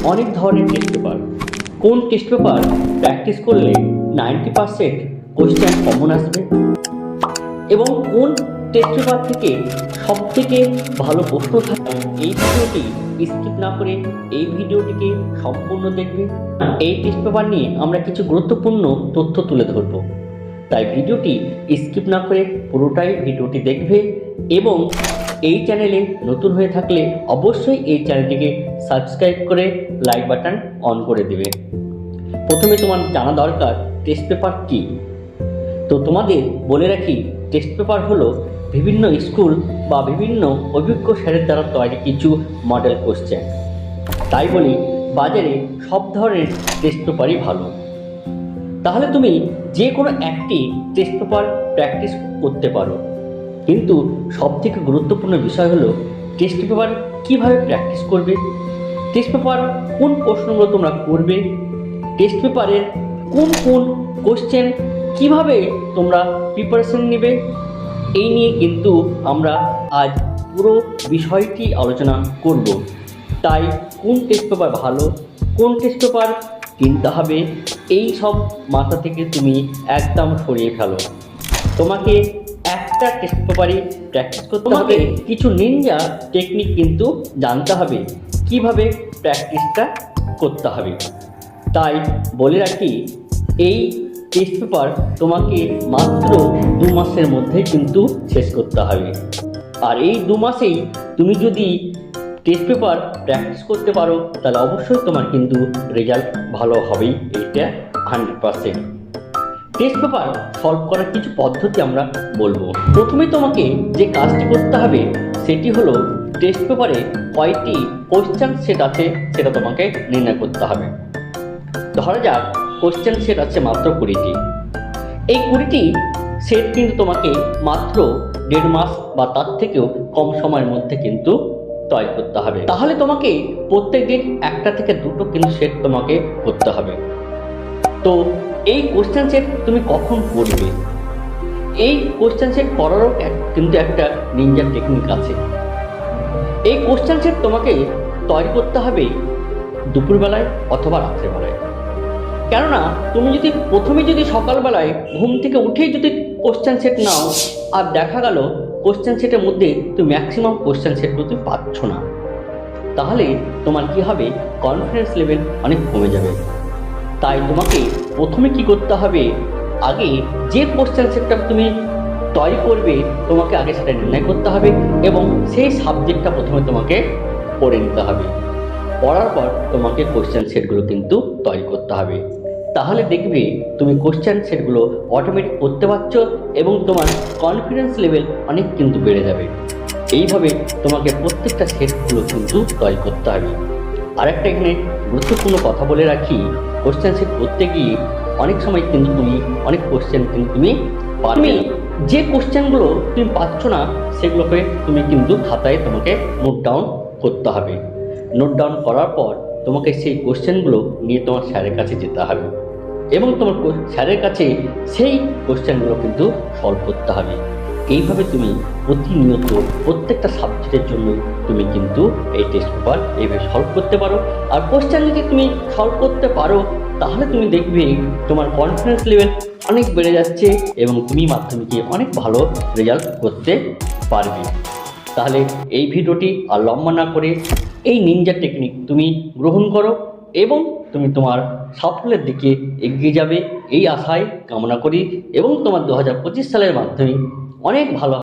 অনেক ধরনের test paper. কোন টেস্ট পেপার প্র্যাকটিস করলে 90% কোশ্চেন কমন আসবে এবং কোন টেস্ট পেপার থেকে সবথেকে ভালো প্রশ্ন থাকে, এই ভিডিওটি স্কিপ না করে এই ভিডিওটিকে সম্পূর্ণ দেখবে। এই টেস্ট পেপার নিয়ে আমরা কিছু গুরুত্বপূর্ণ তথ্য তুলে ধরব, তাই ভিডিওটি স্কিপ না করে পুরোটাই ভিডিওটি দেখবে এবং এই চ্যানেলে নতুন হয়ে থাকলে অবশ্যই এই চ্যানেলটিকে সাবস্ক্রাইব করে লাইক বাটন অন করে দেবে। প্রথমে তোমার জানা দরকার টেস্ট পেপার কী। তো তোমাদের বলে রাখি, টেস্ট পেপার হলো বিভিন্ন স্কুল বা বিভিন্ন অভিজ্ঞ স্যারের দ্বারা তৈরি কিছু মডেল কোশ্চেন। তাই বলি বাজারে সব ধরনের টেস্ট পেপারই ভালো। তাহলে তুমি যে কোনো একটি টেস্ট পেপার প্র্যাকটিস করতে পারো, কিন্তু সবথেকে গুরুত্বপূর্ণ বিষয় হলো টেস্ট পেপার কীভাবে প্র্যাকটিস করবে, টেস্ট পেপার কোন প্রশ্নগুলো তোমরা করবে, টেস্ট পেপারের কোন কোন কোশ্চেন কিভাবে তোমরা প্রিপারেশন নেবে, এই নিয়ে কিন্তু আমরা আজ পুরো বিষয়টি আলোচনা করব। তাই কোন টেস্ট পেপার ভালো, কোন টেস্ট পেপার কিনতে হবে, এই সব মাথা থেকে তুমি একদম সরিয়ে ফেলো। তোমাকে একটা টেস্ট পেপারই প্র্যাকটিস করতে হবে, কিছু নিনজা টেকনিক কিন্তু জানতে হবে কিভাবে প্র্যাকটিসটা করতে হবে। তাই বলে রাখি, এই টেস্ট পেপার তোমাকে মাত্র 2 মাসের মধ্যেই কিন্তু শেষ করতে হবে। আর এই 2 মাসেই তুমি যদি টেস্ট পেপার প্র্যাকটিস করতে পারো তাহলে অবশ্যই তোমার কিন্তু রেজাল্ট ভালো হবেই, এইটা 100%। টেস্ট পেপার সলভ করার কিছু পদ্ধতি আমরা বলবো। প্রথমে তোমাকে যে কাজটি করতে হবে সেটি হলো টেস্ট পেপারে কয়টি কোশ্চেন সেট আছে সেটা তোমাকে নির্ণয় করতে হবে। ধরা যাক কোশ্চেন সেট আছে মাত্র 20টি। এই 20টি সেট কিন্তু তোমাকে মাত্র 1.5 মাস বা তার থেকেও কম সময়ের মধ্যে কিন্তু তৈরি করতে হবে। তাহলে তোমাকে প্রত্যেক দিন 1টা থেকে 2টো কিন্তু সেট তোমাকে করতে হবে। তো এই কোশ্চেন সেট তুমি কখন করবে? এই কোশ্চেন সেট করারও কিন্তু একটা নিনজা টেকনিক আছে। এই কোশ্চেন সেট তোমাকে তৈরি করতে হবে দুপুরবেলায় অথবা রাত্রেবেলায়। কেননা তুমি যদি সকালবেলায় ঘুম থেকে উঠেই যদি কোশ্চেন সেট নাও আর দেখা গেল কোশ্চেন সেটের মধ্যে তুমি ম্যাক্সিমাম কোশ্চেন সেটগুলো তুমি পাচ্ছ না, তাহলে তোমার কি হবে, কনফিডেন্স লেভেল অনেক কমে যাবে। তাই তোমাকে প্রথমে কি করতে হবে, আগে যে কোশ্চেন সেটটা তুমি তৈরি করবে তোমাকে আগে সেটা নির্ণয় করতে হবে এবং সেই সাবজেক্টটা প্রথমে তোমাকে পড়ে নিতে হবে। পড়ার পর তোমাকে কোশ্চেন সেটগুলো কিন্তু তৈরি করতে হবে। তাহলে দেখবে তুমি কোশ্চেন সেটগুলো অটোমেটিক করতে পারছো এবং তোমার কনফিডেন্স লেভেল অনেক কিন্তু বেড়ে যাবে। এইভাবে তোমাকে প্রত্যেকটা সেটগুলো কিন্তু তৈরি করতে হবে। আরেকটা এখানে গুরুত্বপূর্ণ কথা বলে রাখি, কোশ্চেন সেট করতে গিয়ে অনেক সময় কিন্তু তুমি অনেক কোশ্চেন কিন্তু তুমি যে কোশ্চেনগুলো তুমি পাচ্ছ না সেগুলোকে তুমি কিন্তু খাতায় তোমাকে নোট ডাউন করতে হবে। নোট ডাউন করার পর তোমাকে সেই কোশ্চেনগুলো নিয়ে তোমার স্যারের কাছে যেতে হবে এবং তোমার স্যারের কাছে সেই কোশ্চেনগুলো কিন্তু সলভ করতে হবে। এইভাবে তুমি প্রতিনিয়ত প্রত্যেকটা সাবজেক্টের জন্য তুমি কিন্তু এই টেস্ট পেপার এইভাবে সলভ করতে পারো। আর কোশ্চেন যদি তুমি সলভ করতে পারো তাহলে তুমি দেখবে তোমার কনফিডেন্স লেভেল অনেক বেড়ে যাচ্ছে এবং তুমি মাধ্যমিকে অনেক ভালো রেজাল্ট করতে পারবে। তাহলে এই ভিডিওটি আর লম্বা না করে এই নিনজা টেকনিক তুমি গ্রহণ করো এবং তুমি তোমার সাফল্যের দিকে এগিয়ে যাবে, এই আশায় কামনা করি এবং তোমার 2025 সালের মাধ্যমে অনেক ভালো